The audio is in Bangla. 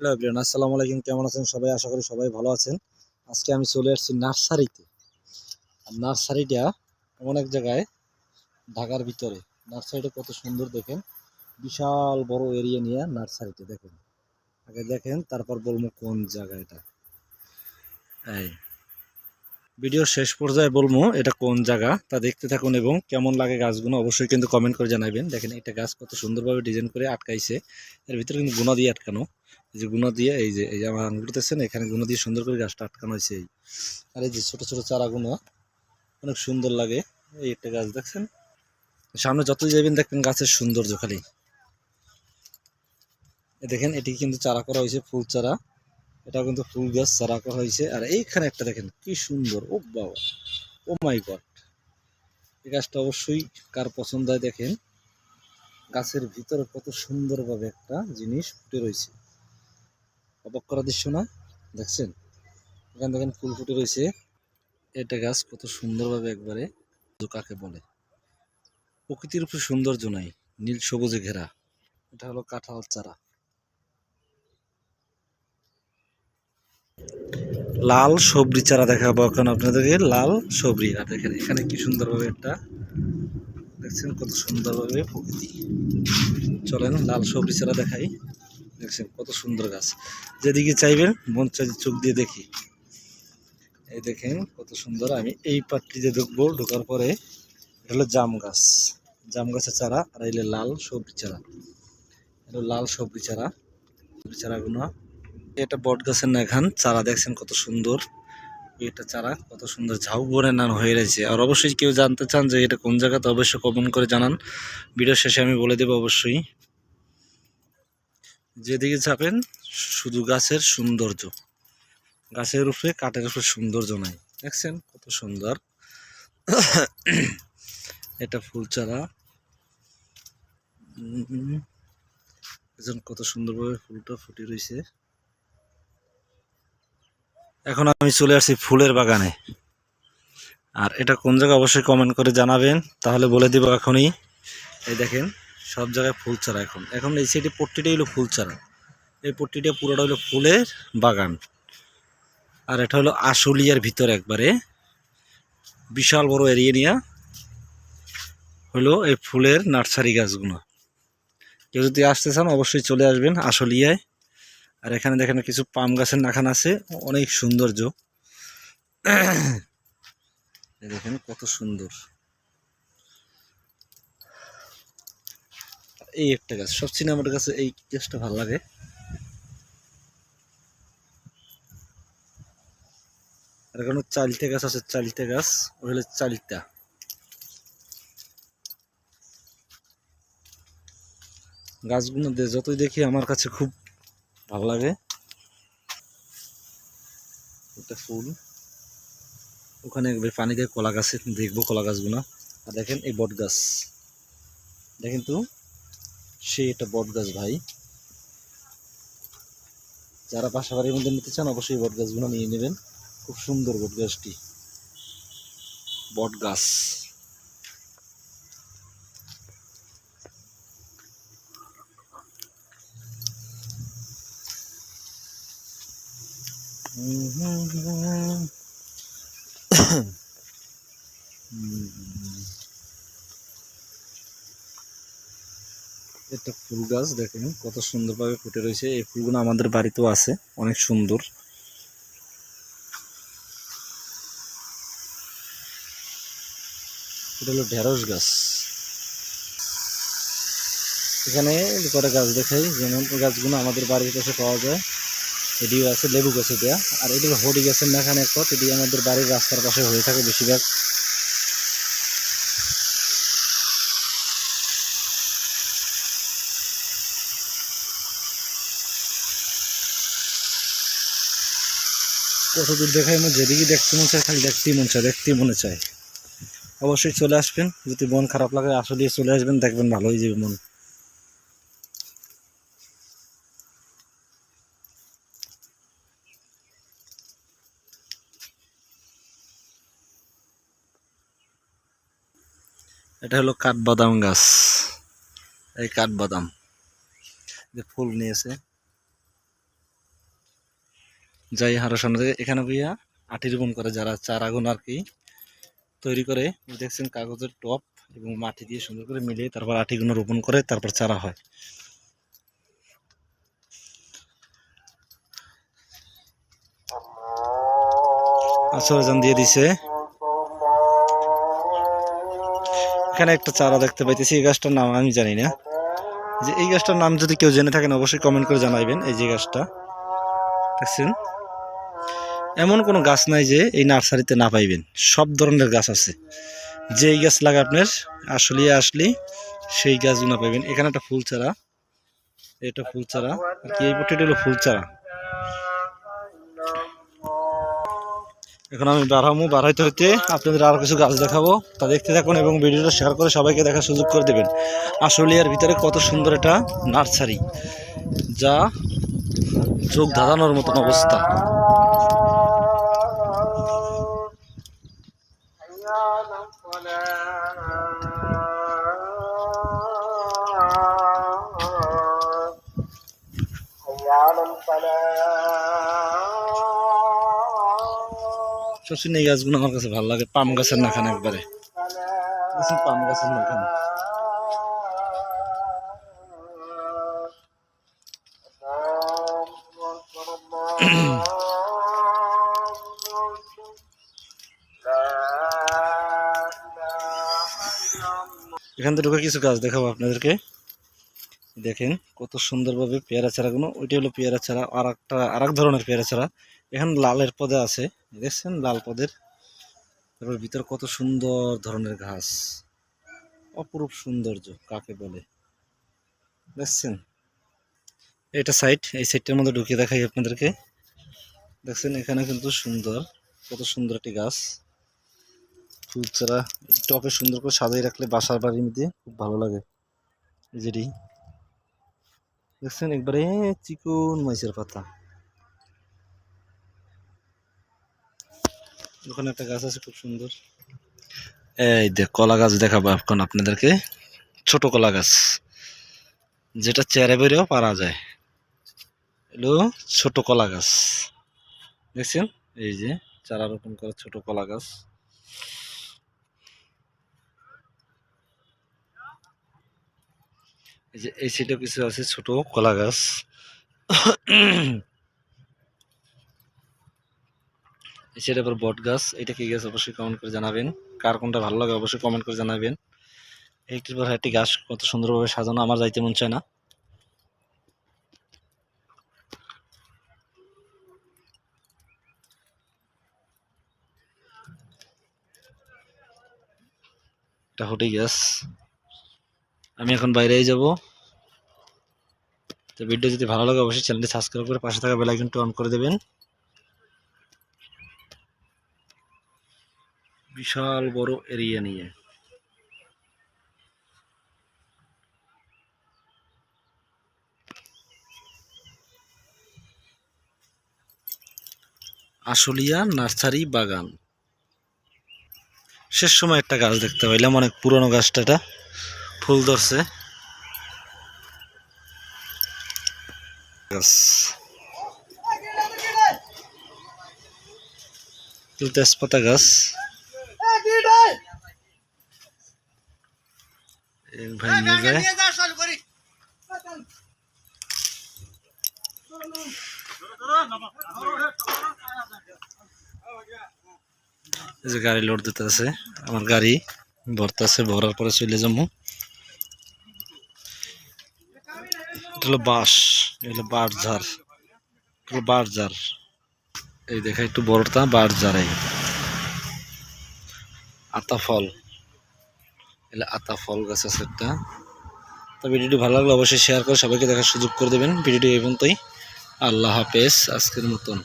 হ্যালো এভরিওয়ান, আসসালামু আলাইকুম। কেমন আছেন সবাই? আশা করি সবাই ভালো আছেন। আজকে আমি চলে আসছি নার্সারিতে। আর নার্সারিটা এমন এক জায়গায়, ঢাকার ভিতরে। নার্সারিটা কত সুন্দর দেখেন, বিশাল বড় এরিয়া নিয়ে নার্সারিটা দেখেন। আগে দেখেন, তারপর বলবো কোন জায়গা এটা। এই ভিডিওর শেষ পর্যায়ে বলবো এটা কোন জায়গা, তা দেখতে থাকুন এবং কেমন লাগে গাছগুলো অবশ্যই কিন্তু কমেন্ট করে জানাবেন। দেখেন একটা গাছ কত সুন্দরভাবে ডিজাইন করে আটকাইছে, এর ভিতরে কিন্তু গুণা দিয়ে আটকানো। এই যে গুণা দিয়ে, এই যে আমার আঙুল দেখছেন, এখানে গুণা দিয়ে সুন্দর করে গাছটা আটকানো হয়েছে। আর এই যে ছোট ছোট চারাগুলো অনেক সুন্দর লাগে। এই একটা গাছ দেখছেন, সামনে যতই যাবেন দেখবেন গাছের সৌন্দর্য খালি। দেখেন এটি কিন্তু চারা করা হয়েছে, ফুল চারা। এটা কিন্তু ফুল গাছ চারা করা হয়েছে। আর এইখানে একটা দেখেন কি সুন্দর, ও বাবা, ও মাই গড। এই গাছটা অবশ্যই কার পছন্দ হয় দেখেন, গাছের ভিতরে কত সুন্দরভাবে একটা জিনিস ফুটে রয়েছে। অবাক করা দৃশ্য না? দেখছেন এখানে দেখেন ফুল ফুটে রয়েছে। এটা গাছ কত সুন্দরভাবে একবারে, কাকে বলে, প্রকৃতির উপর সৌন্দর্য নাই, নীল সবুজে ঘেরা। এটা হলো কাঁঠাল চারা। লাল সবরি চারা দেখাবো এখন আপনাদেরকে, লাল সবরি। আর দেখেন এখানে কি সুন্দরভাবে একটা, দেখছেন কত সুন্দরভাবে প্রকৃতি। চলেন লাল সবরি চারা দেখাই। দেখছেন কত সুন্দর গাছ, যেদিকে চাইবেন মন চাই চোখ দিয়ে দেখি। এই দেখেন কত সুন্দর। আমি এই পাটটিতে ঢুকবো, ঢোকার পরে এটা হলো জাম গাছ, জাম গাছের চারা। আর এই লাল সবরি চারা, এটা লাল সবরি চারা, সবরি চারাগুলো। এটা বট গাছের নাগান চারা, দেখছেন কত সুন্দর। এটা চারা কত সুন্দর ঝাউ বনে নান হয়ে রয়েছে। আর অবশ্যই কেউ জানতে চান যে এটা কোন জায়গাতে, অবশ্যই কমেন্ট করে জানান, ভিডিও শেষে আমি বলে দেবো অবশ্যই। যেদিকে যাবেন শুধু গাছের সৌন্দর্য, গাছের উপরে কাঠের উপরে সৌন্দর্য নাই। দেখছেন কত সুন্দর। এটা ফুল চারা, এখন কত সুন্দরভাবে ফুলটা ফুটে রয়েছে। এখন আমি চলে আসছি ফুলের বাগানে। আর এটা কোন জায়গা অবশ্যই কমেন্ট করে জানাবেন, তাহলে বলে দিব এখনই। এই দেখেন সব জায়গায় ফুল চারা। এখন এখন এই সাইডে পট্টিটাই হলো ফুল চারা, এই পট্টিটা পুরোটা হলো ফুলের বাগান। আর এটা হলো আশুলিয়ার ভিতরে একবারে বিশাল বড় এরিয়া নিয়ে হলো এই ফুলের নার্সারি গাছগুলো। কেউ যদি আসতে চান অবশ্যই চলে আসবেন আশুলিয়ায়। আর এখানে দেখেন কিছু পাম গাছের নাখান আছে, অনেক সৌন্দর্য। দেখেন কত সুন্দর। এই একটা গাছ সবচেয়ে আমার কাছে এই গাছটা ভালো লাগে। আর এখানে চালতে গাছ আছে, চালতে গাছ, ওই হলো চালতা। গাছগুলো যতই দেখি আমার কাছে খুব ভালো লাগে। একটা ফুল, ওখানে একবার পানি দিয়ে কলা গাছে দেখবো কলা গাছগুলো। আর দেখেন এই বট গাছ, দেখেন তো সেই একটা বট গাছ ভাই। যারা বাসা বাড়ির মধ্যে নিতে চান অবশ্যই বট গাছগুলো নিয়ে নেবেন, খুব সুন্দর বট গাছটি। বট গাছ একটা ফুল গাছ দেখেন কত সুন্দরভাবে ফুটে রয়েছে। এই ফুলগুলো আমাদের বাড়িতেও আছে, অনেক সুন্দর। এটা হলো ঢেঁড়স গাছ। এখানে কটা গাছ দেখাই, যেমন গাছগুলো আমাদের বাড়ির কাছে পাওয়া যায়। এটিও আছে লেবু গাছ এটা। আর এটি হরি গাছের নাখানে এক পথ, এটি আমাদের বাড়ির রাস্তার পাশে হয়ে থাকে বেশিরভাগ। কত দূর দেখায়, আমার যেদিকে দেখতে মন চায় খালি দেখতেই মন চায়, দেখতেই মনে চায়। অবশ্যই চলে আসবেন, যদি মন খারাপ লাগে আসলে চলে আসবেন, দেখবেন ভালো হয়ে যাবে মন। এটা হলো কাঠবাদাম গাছ। এই কাঠবাদাম যে ফুল নিয়েছে, যাই আরো সামনে থেকে এখানে গিয়া আটি রোপণ করে যারা চারাগুন আর কি তৈরি করে, দেখছেন কাগজের টপ এবং মাটি দিয়ে সুন্দর করে মিলিয়ে তারপর আটিগুলো রোপণ করে তারপর চারা হয়। আচ্ছা দিয়ে দিছে। এখানে একটা চারা দেখতে পাইতেছি, এই গাছটার নাম আমি জানি না, যে এই গাছটার নাম যদি কেউ জেনে থাকেন অবশ্যই কমেন্ট করে জানাইবেন। এই যে গাছটা দেখছেন, এমন কোনো গাছ নাই যে এই নার্সারিতে না পাইবেন, সব ধরনের গাছ আছে। যেই গাছ লাগে আপনার আসলে সেই গাছগুলো পাইবেন। এখানে একটা ফুল চারা, এটা ফুল চারা আর কি, এই পটিটা হলো ফুল চারা। এখন আমি বার হইতে হইতে আপনাদের আরো কিছু গাছ দেখাবো, তা দেখতে থাকুন এবং ভিডিওটা শেয়ার করে সবাইকে দেখার সুযোগ করে দেবেন। আশুলিয়ার ভিতরে কত সুন্দর একটা নার্সারি, যা চোখ ধাঁধানোর মতন অবস্থা। সবচেয়ে এই গাছগুলো আমার কাছে ভালো লাগে, পাম গাছের নাখান একবারে, পাম গাছের নাখান। এখান থেকে ঢুকে কিছু গাছ দেখাবো আপনাদেরকে। দেখেন কত সুন্দরভাবে পেয়ারা চারাগুলো, ওইটা হলো পেয়ারা চারা, আর এক ধরনের পেয়ারা চারা। এখানে লালের পদে আছে, দেখছেন লাল পদের। তারপর ভিতরে কত সুন্দর ধরনের ঘাস, অপরূপ সৌন্দর্য কাকে বলে, দেখছেন। এটা সাইড, এই সাইডটার মধ্যে ঢুকিয়ে দেখাই আপনাদেরকে। দেখছেন এখানে কিন্তু সুন্দর, কত সুন্দর একটি গাছ, ফুল চারা। টপে সুন্দর করে সাজিয়ে রাখলে বাসার বাড়ির মধ্যে খুব ভালো লাগে। এই যেটি দেখছেন একবারে চিকন মাইসের পাতা। ওখানে একটা গাছ আছে খুব সুন্দর, এই দেখ কলা গাছ দেখাবো এখন আপনাদেরকে। ছোট কলা গাছ, যেটা চেয়ারে বেরেও পারা যায়, এলো ছোট কলা গাছ। দেখছেন এই যে চারা রোপণ করা ছোট কলা গাছ। এই যে এই সাইডে কিছু আছে ছোট কলা গাছ। এই সাইডে আবার বট গাছ। এটা কি গাছ অবশ্যই কমেন্ট করে জানাবেন, কার কোনটা ভালো লাগে অবশ্যই কমেন্ট করে জানাবেন। একটির পর একটি গাছ কত সুন্দরভাবে সাজানো, আমার যাইতে মন চায় না। এটা হটে গাছ। আমি এখন বাইরেই যাব। তো ভিডিও যদি ভালো লাগে অবশ্যই চ্যানেলটি সাবস্ক্রাইব করে পাশে থাকা বেল আইকনটি অন করে দেবেন। বিশাল বড় এরিয়া নিয়ে আশুলিয়া নার্সারি বাগান। শেষ সময় একটা গাছ দেখতে পাইলাম, অনেক পুরনো গাছটা, এটা ফুল ধরছে গাছ। তেজপাতা গাছ, ভাই নিয়ে যায়। এই যে গাড়ি লোড দিতে আছে, আমার গাড়ি ভরতে আছে, ভরার পরে চলে যাবো। এটা হলো বাঁশ, এটা হলো বাঁশ ঝাড়, এটা হলো বাঁশ ঝাড়। এই দেখা একটু বড়টা বাঁশ ঝাড়। আতা ফল, এলে আতা ফল গাছ আছে একটা। তো ভিডিওটি ভালো লাগলে অবশ্যই শেয়ার করে সবাইকে দেখার সুযোগ করে দেবেন। ভিডিওটি এই পর্যন্তই, আল্লাহ হাফেজ আজকের মতন।